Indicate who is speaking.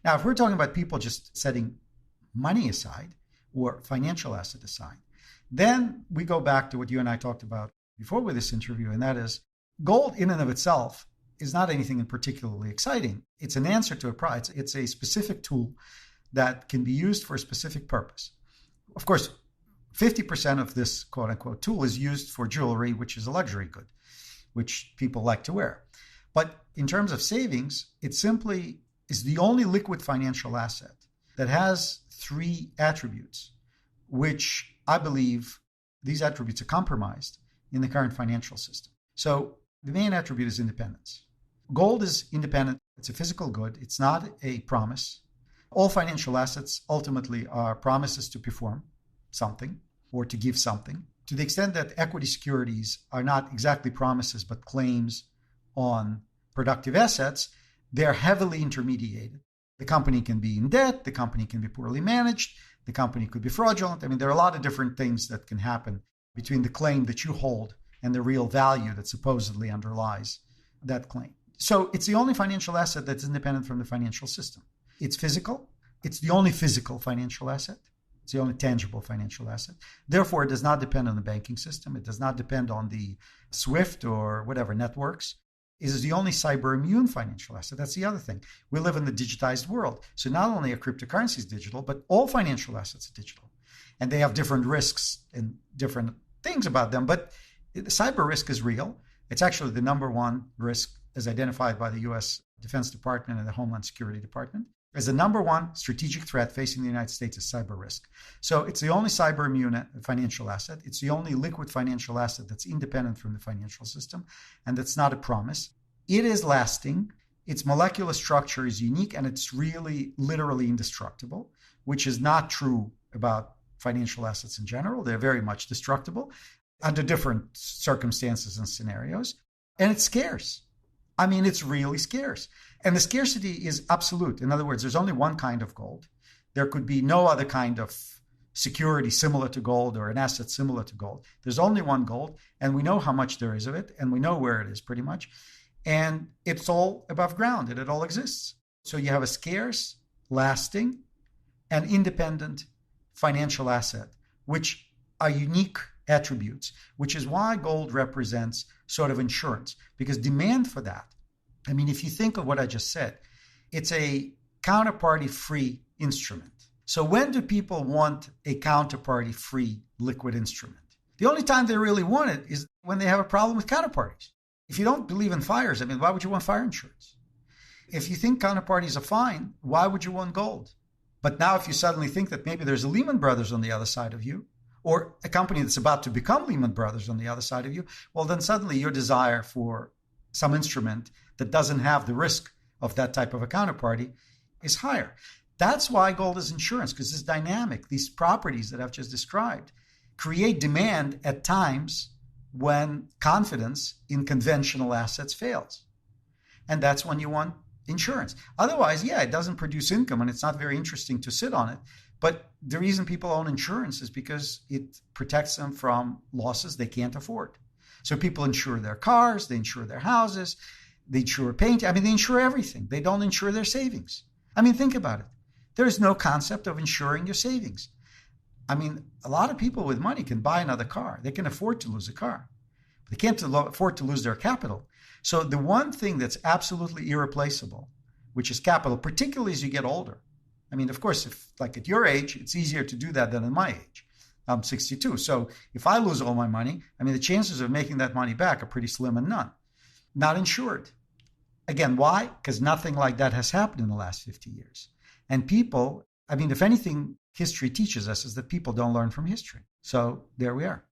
Speaker 1: Now, if we're talking about people just setting money aside or financial asset aside, then we go back to what you and I talked about before with this interview, and that is gold in and of itself is not anything particularly exciting. It's an answer to a prize. It's a specific tool that can be used for a specific purpose. Of course, 50% of this quote unquote tool is used for jewelry, which is a luxury good, which people like to wear. But in terms of savings, it simply is the only liquid financial asset that has three attributes, which I believe these attributes are compromised in the current financial system. So the main attribute is independence. Gold is independent. It's a physical good. It's not a promise. All financial assets ultimately are promises to perform something or to give something. To the extent that equity securities are not exactly promises but claims on productive assets, they're heavily intermediated. The company can be in debt, the company can be poorly managed, the company could be fraudulent. I mean, there are a lot of different things that can happen between the claim that you hold and the real value that supposedly underlies that claim. So it's the only financial asset that's independent from the financial system. It's physical. It's the only physical financial asset. It's the only tangible financial asset. Therefore, it does not depend on the banking system. It does not depend on the SWIFT or whatever networks. It is the only cyber immune financial asset. That's the other thing. We live in the digitized world. So not only are cryptocurrencies digital, but all financial assets are digital. And they have different risks and different things about them. But the cyber risk is real. It's actually the number one risk as identified by the U.S. Defense Department and the Homeland Security Department. As the number one strategic threat facing the United States is cyber risk. So it's the only cyber immune financial asset. It's the only liquid financial asset that's independent from the financial system, and that's not a promise. It is lasting. Its molecular structure is unique, and it's really literally indestructible, which is not true about financial assets in general. They're very much destructible under different circumstances and scenarios. And it's scarce. I mean, it's really scarce. And the scarcity is absolute. In other words, there's only one kind of gold. There could be no other kind of security similar to gold or an asset similar to gold. There's only one gold, and we know how much there is of it, and we know where it is pretty much. And it's all above ground, and it all exists. So you have a scarce, lasting, and independent financial asset, which are unique attributes, which is why gold represents sort of insurance, because demand for that, I mean, if you think of what I just said, it's a counterparty-free instrument. So when do people want a counterparty-free liquid instrument? The only time they really want it is when they have a problem with counterparties. If you don't believe in fires, I mean, why would you want fire insurance? If you think counterparties are fine, why would you want gold? But now if you suddenly think that maybe there's a Lehman Brothers on the other side of you, or a company that's about to become Lehman Brothers on the other side of you, well, then suddenly your desire for some instrument that doesn't have the risk of that type of a counterparty is higher. That's why gold is insurance, because it's dynamic. These properties that I've just described create demand at times when confidence in conventional assets fails. And that's when you want insurance. Otherwise, yeah, it doesn't produce income and it's not very interesting to sit on it. But the reason people own insurance is because it protects them from losses they can't afford. So people insure their cars, they insure their houses, they insure paint. I mean, they insure everything. They don't insure their savings. I mean, think about it. There is no concept of insuring your savings. I mean, a lot of people with money can buy another car. They can afford to lose a car. They can't afford to lose their capital. So the one thing that's absolutely irreplaceable, which is capital, particularly as you get older. I mean, of course, if like at your age, it's easier to do that than at my age. I'm 62. So if I lose all my money, I mean, the chances of making that money back are pretty slim and none. Not insured. Again, why? Because nothing like that has happened in the last 50 years. And people, I mean, if anything, history teaches us is that people don't learn from history. So there we are.